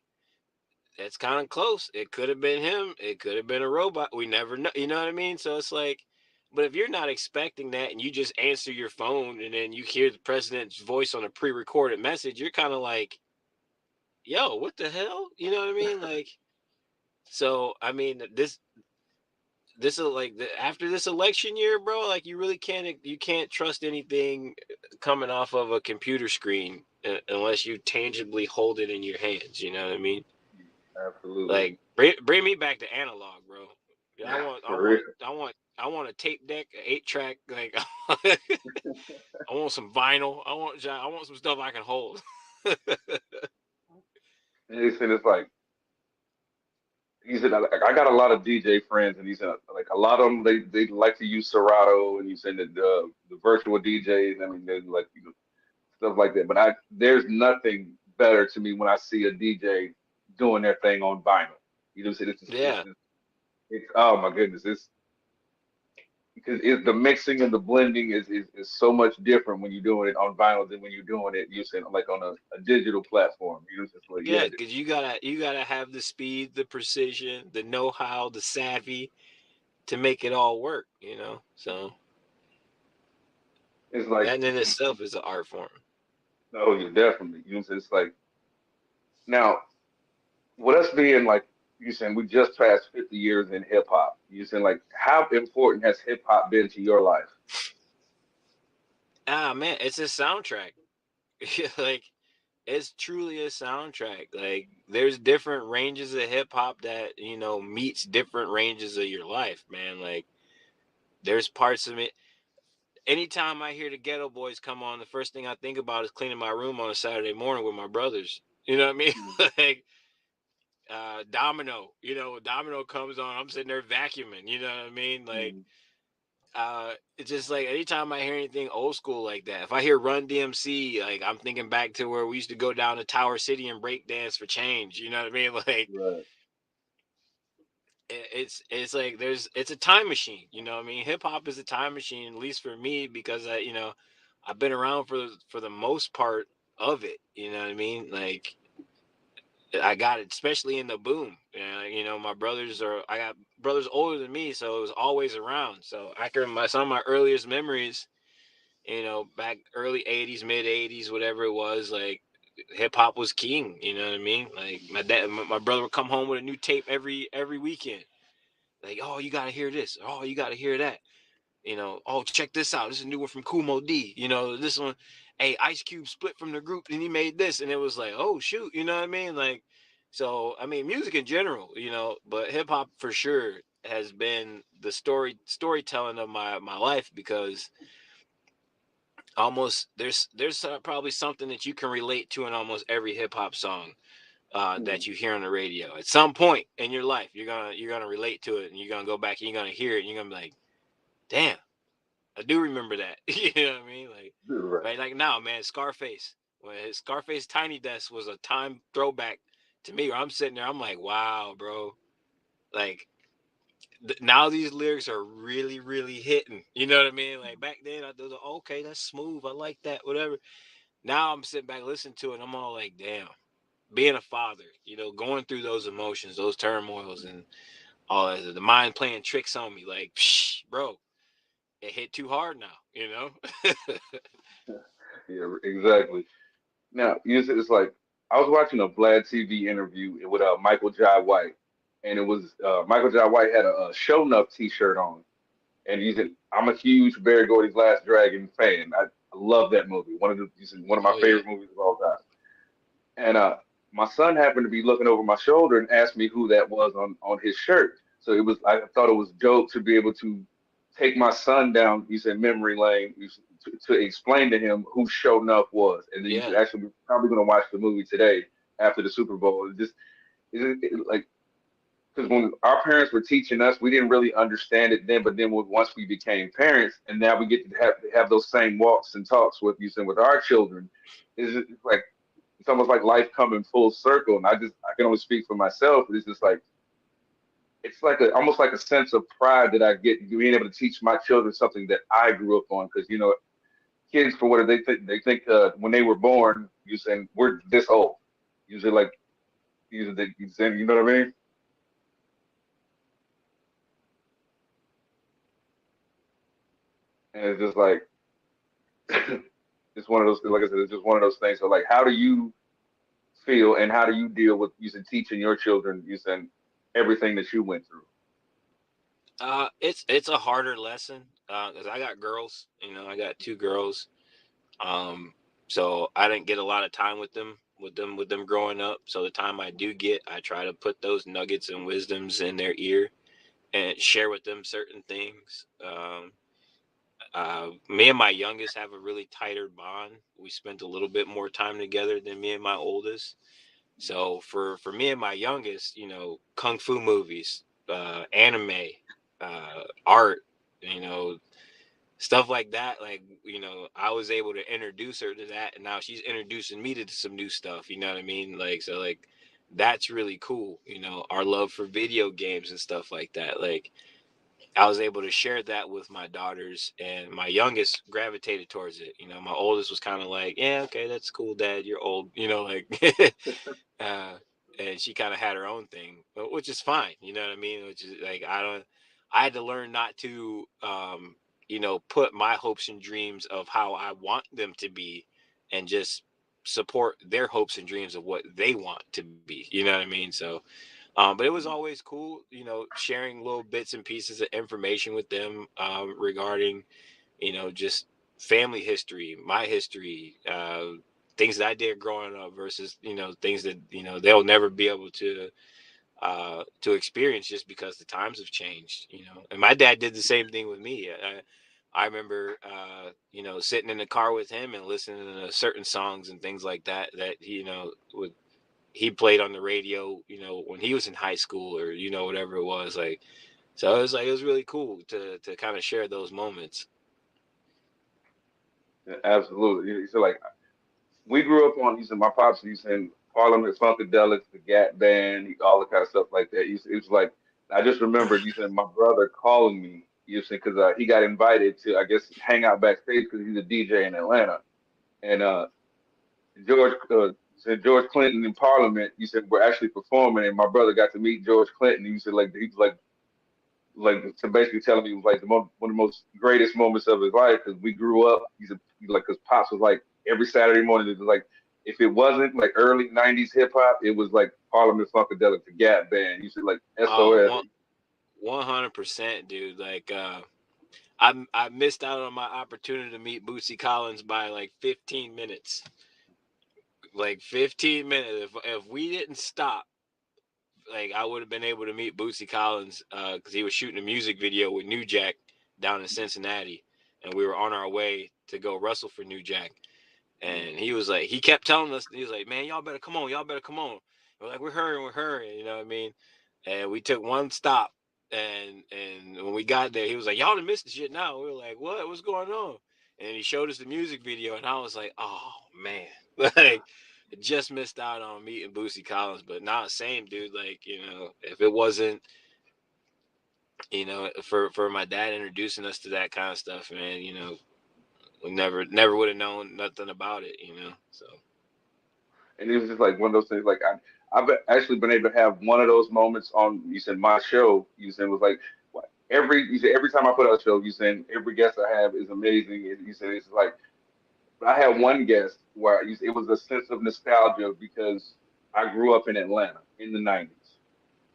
"It's kind of close. It could have been him. It could have been a robot. We never know." You know what I mean? So it's like, but if you're not expecting that, and you just answer your phone, and then you hear the president's voice on a pre-recorded message, you're kind of like, "Yo, what the hell?" You know what I mean? Like, so I mean, this is like after this election year, bro. Like, you can't trust anything coming off of a computer screen unless you tangibly hold it in your hands. You know what I mean? absolutely. Like, bring me back to analog, bro. Yeah, I want, I For real. want, I want, I want a tape deck, an 8-track. Like, I want some vinyl. I want some stuff I can hold. And he said it's like he said I got a lot of DJ friends, and he said like a lot of them they like to use Serato, and he said that the virtual DJs, I mean, they like stuff like that. But there's nothing better to me when I see a DJ doing their thing on vinyl. You know, what I'm saying Yeah, it's oh my goodness, it's because the mixing and the blending is so much different when you're doing it on vinyl than when you're doing it using like on a digital platform. You know, it's just like yeah, yeah, because you gotta have the speed, the precision, the know-how, the savvy to make it all work. So it's like that in itself is an art form. oh, you definitely. You know, what I'm saying? It's like now with us being like you saying we just passed 50 years in hip hop. You saying like how important has hip hop been to your life? Ah man, it's a soundtrack. Like, it's truly a soundtrack. Like, there's different ranges of hip hop that meets different ranges of your life, man. Like, there's parts of it. Anytime I hear the Ghetto Boys come on, the first thing I think about is cleaning my room on a Saturday morning with my brothers. You know what I mean? Mm. Like, Domino. Domino comes on, I'm sitting there vacuuming. You know what I mean? Like, Mm. it's just like anytime I hear anything old school like that, if I hear Run DMC, like I'm thinking back to where we used to go down to Tower City and break dance for change. You know what I mean? Like, Right. it's like it's a time machine. You know what I mean? Hip hop is a time machine, at least for me, because I've been around for the most part of it. You know what I mean? Like, I got it, especially in the boom. I got brothers older than me, so it was always around. So I can some of my earliest memories, back early '80s, mid '80s, whatever it was, like hip hop was king. You know what I mean? Like my brother would come home with a new tape every weekend. Like, oh, you gotta hear this. Oh, you gotta hear that. Oh, check this out. This is a new one from Kumo D. This one, hey, Ice Cube split from the group and he made this. And it was like, oh, shoot. You know what I mean? Like, so, I mean, music in general, but hip hop for sure has been the storytelling of my life, because almost there's probably something that you can relate to in almost every hip hop song Mm. that you hear on the radio. At some point in your life, you're gonna relate to it, and you're gonna go back and you're gonna hear it, and you're gonna be like, damn, I do remember that. You know what I mean? Like, Right. right, like now, man, Scarface. When his Scarface Tiny Desk was a time throwback to me, where I'm sitting there, I'm like, wow, bro. Like, now these lyrics are really, really hitting. You know what I mean? Like back then, I was like, okay, that's smooth. I like that. Whatever. Now I'm sitting back listening to it, and I'm all like, damn. Being a father, going through those emotions, those turmoils, and all that, the mind playing tricks on me, like, psh, bro, it hit too hard now. Yeah, exactly. Now, it's like I was watching a Vlad TV interview with Michael Jai White, and it was Michael Jai White had a Show Enough T-shirt on, and I'm a huge Barry Gordy's Last Dragon fan. I love that movie. One of my Oh yeah. favorite movies of all time. And my son happened to be looking over my shoulder and asked me who that was on his shirt. So I thought it was dope to be able to take my son down. You said memory lane to explain to him who Show Enough was, and then you Yeah. should actually be probably going to watch the movie today after the Super Bowl. Like because when our parents were teaching us, we didn't really understand it then. But then once we became parents, and now we get to have those same walks and talks with you and with our children, it's like it's almost like life coming full circle. And I can only speak for myself. It's just like it's like almost like a sense of pride that I get being able to teach my children something that I grew up on. Because kids, for what they think, when they were born, you saying we're this old. Usually, like you saying, you know what I mean? And it's just like it's one of those. Like I said, it's just one of those things. So, like, how do you feel, and how do you deal with using teaching your children using everything that you went through? It's a harder lesson, because I got girls. I got two girls. Um, so I didn't get a lot of time with them growing up. So the time I do get, I try to put those nuggets and wisdoms in their ear and share with them certain things. Me and my youngest have a really tighter bond. We spent a little bit more time together than me and my oldest. So for me and my youngest, kung fu movies, anime, art, you know, stuff like that. Like, I was able to introduce her to that, and now she's introducing me to some new stuff. You know what I mean? Like, so, like, that's really cool. Our love for video games and stuff like that. Like, I was able to share that with my daughters, and my youngest gravitated towards it. My oldest was kind of like, yeah, okay, that's cool, Dad. You're old, like, uh, and she kind of had her own thing, which is fine. You know what I mean? Which is like, I had to learn not to, put my hopes and dreams of how I want them to be, and just support their hopes and dreams of what they want to be. You know what I mean? So, but it was always cool, sharing little bits and pieces of information with them, regarding, just family history, my history, things that I did growing up versus, things that, they'll never be able to experience, just because the times have changed. And my dad did the same thing with me. I remember, sitting in the car with him and listening to certain songs and things like that, that, would he played on the radio, when he was in high school or, whatever it was. Like, so it was really cool to kind of share those moments. Yeah, absolutely. You said like we grew up on. You said my pops used to Harlem the Funkadelics, the Gap Band, all the kind of stuff like that. It was like I just remembered. You said my brother calling me. You said because he got invited to I guess hang out backstage because he's a DJ in Atlanta, and George said George Clinton in Parliament. You said we're actually performing, and my brother got to meet George Clinton. You said like he was like to basically telling me it was like one of the most greatest moments of his life because we grew up. He's like because pops was like every Saturday morning. It was like if it wasn't like early '90s hip hop, it was like Parliament Funkadelic, the Gap Band. You said like SOS. Oh, 100%, dude. Like, I missed out on my opportunity to meet Bootsy Collins by like 15 minutes. Like 15 minutes. If we didn't stop, like I would have been able to meet Bootsy Collins because he was shooting a music video with New Jack down in Cincinnati, and we were on our way to go wrestle for New Jack. And he was like, he kept telling us, he was like, man, y'all better come on, y'all better come on. We're like, we're hurrying, you know what I mean? And we took one stop, and when we got there, he was like, y'all done missed the shit now. We were like, what's going on? And he showed us the music video, and I was like, oh man, like just missed out on meeting Boosie Collins, but not same dude. Like, if it wasn't, for my dad introducing us to that kind of stuff, man, we never would have known nothing about it, So And it was just like one of those things. Like actually been able to have one of those moments on. You said my show. You said was like what, you said every time I put out a show. You said every guest I have is amazing. And you said it's like I had one guest where it was a sense of nostalgia because I grew up in Atlanta in the '90s,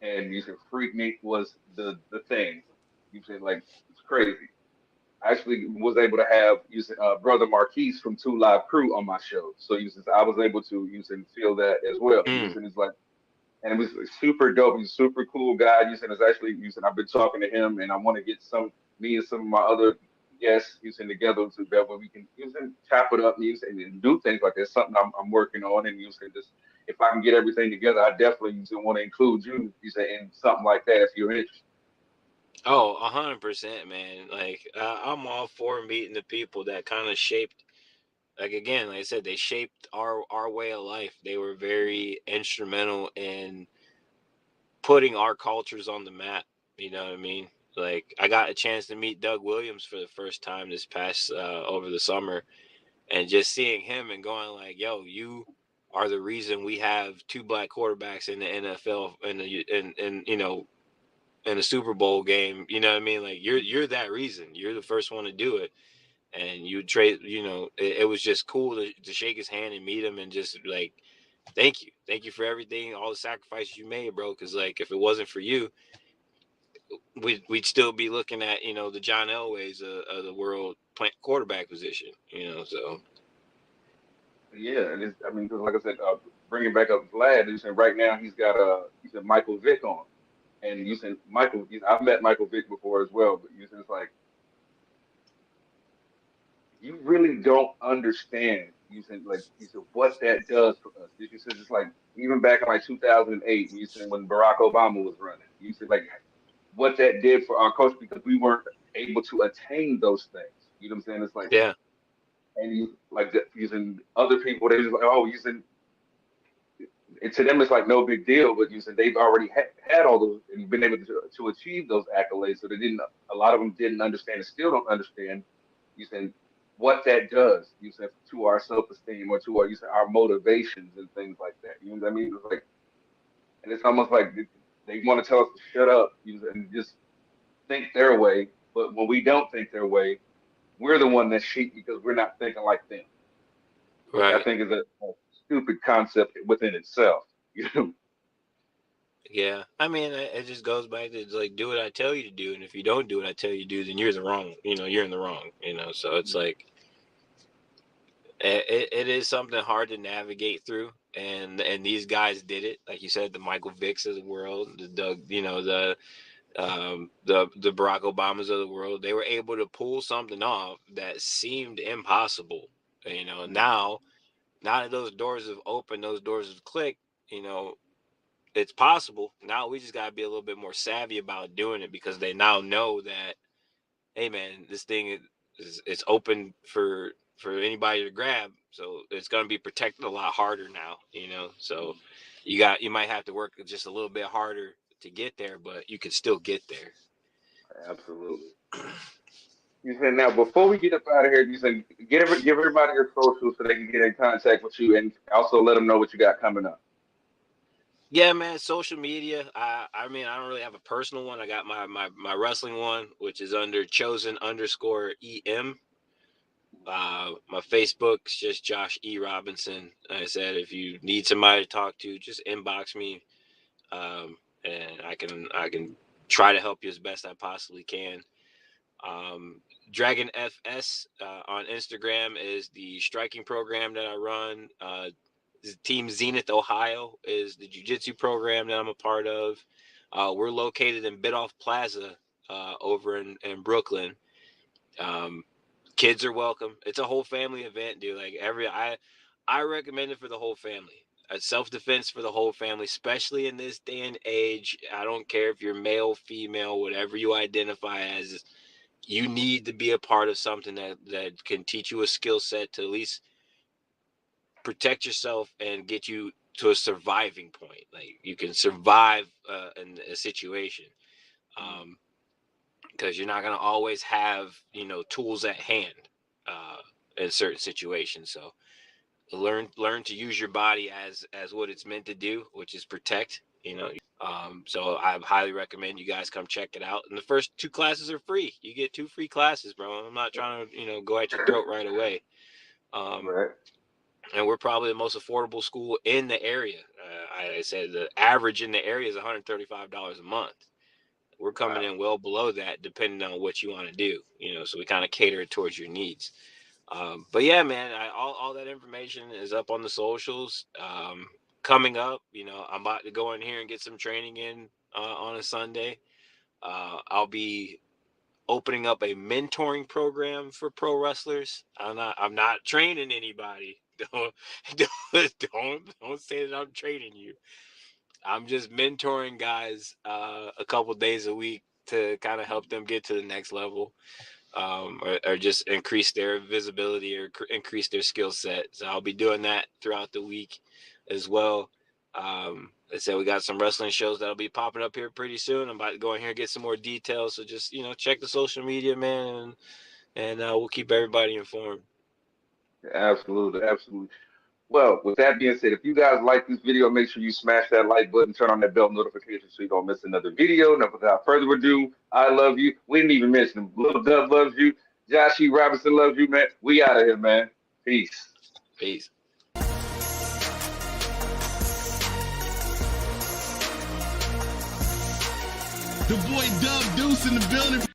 and you said Freaknik was the thing. You said like it's crazy. I actually was able to have using brother Marquise from Two Live Crew on my show. So using I was able to using feel that as well. mm, Using is like and it was like, super dope. He's a super cool guy. Using is actually using I've been talking to him and I want to get me and some of my other guests using together so that way we can using chop it up using and do things like that. Something I'm working on and using just if I can get everything together, I definitely using want to include you using in something like that if you're interested. oh, 100%, man. Like I'm all for meeting the people that kind of shaped. Like again, like I said, they shaped our way of life. They were very instrumental in putting our cultures on the map. You know what I mean? Like I got a chance to meet Doug Williams for the first time this past over the summer, and just seeing him and going like, "Yo, you are the reason we have two black quarterbacks in the NFL and in the Super Bowl game." You know what I mean? Like you're that reason. You're the first one to do it, and you trade. It was just cool to shake his hand and meet him and just like, thank you for everything, all the sacrifices you made, bro. Because like if it wasn't for you, we'd still be looking at the John Elways of the world playing quarterback position. So Yeah, and it's, I mean, 'cause like I said, bringing back up Vlad, you said right now he said Michael Vick on, and you said I've met Michael Vick before as well, but you said it's like you really don't understand. You said like you said what that does for us. You said it's like even back in like 2008, you said when Barack Obama was running, you said like what that did for our culture because we weren't able to attain those things. You know what I'm saying? It's like yeah, and you like using other people, they just like oh using and to them it's like no big deal, but you said they've already had all those and been able to achieve those accolades. So they didn't. A lot of them didn't understand and still don't understand. You said what that does. You said to our self esteem or to our you said our motivations and things like that. You know what I mean? It's like and it's almost like they want to tell us to shut up you know, and just think their way. But when we don't think their way, we're the one that's sheep because we're not thinking like them, which I right. think is a stupid concept within itself. You know? Yeah, I mean, it just goes back to like do what I tell you to do, and if you don't do what I tell you to do, then you're the wrong. You're in the wrong. So it's like it is something hard to navigate through, and these guys did it. Like you said, the Michael Vicks of the world, the Doug, the Barack Obamas of the world, they were able to pull something off that seemed impossible. Mhm. Now that those doors have opened, those doors have clicked. it's possible. Now we just got to be a little bit more savvy about doing it, because they now know that, hey man, this thing it's open for anybody to grab. So it's going to be protected a lot harder now, so you might have to work just a little bit harder to get there, but you can still get there. Absolutely. You said, now before we get up out of here, you said give everybody your socials so they can get in contact with you, and also let them know what you got coming up. Yeah, man, social media. I mean, I don't really have a personal one. I got my wrestling one, which is under chosen_EM. My Facebook's just Josh E. Robinson. Like I said, if you need somebody to talk to, just inbox me, and I can try to help you as best I possibly can. Dragon FS on Instagram is the striking program that I run. Team Zenith Ohio is the jiu-jitsu program that I'm a part of. We're located in Bidoff Plaza over in Brooklyn. Kids are welcome. It's a whole family event, dude. Like I recommend it for the whole family. Self-defense for the whole family, especially in this day and age. I don't care if you're male, female, whatever you identify as. You need to be a part of something that can teach you a skill set to at least protect yourself and get you to a surviving point. Like you can survive in a situation, because you're not going to always have, tools at hand in certain situations. So learn to use your body as what it's meant to do, which is protect, so I highly recommend you guys come check it out. And the first 2 classes are free. You get 2 free classes, bro. I'm not trying to, go at your throat right away. Right. And we're probably the most affordable school in the area. I said the average in the area is $135 a month. We're coming in well below that, depending on what you want to do, so we kind of cater it towards your needs. But yeah, man, all that information is up on the socials. Coming up, I'm about to go in here and get some training in on a Sunday. I'll be opening up a mentoring program for pro wrestlers. I'm not training anybody. Don't say that I'm training you. I'm just mentoring guys a couple days a week to kind of help them get to the next level, or just increase their visibility or increase their skill set. So I'll be doing that throughout the week as well. I said we got some wrestling shows that'll be popping up here pretty soon. I'm about to go in here and get some more details. So just, check the social media, man, and we'll keep everybody informed. Absolutely. Well, with that being said, if you guys like this video, make sure you smash that like button, turn on that bell notification so you don't miss another video. Now, without further ado, I love you. We didn't even mention him. Little Dub loves you. Josh E. Robinson loves you, man. We out of here, man. Peace. Peace. The boy Dub Deuce in the building.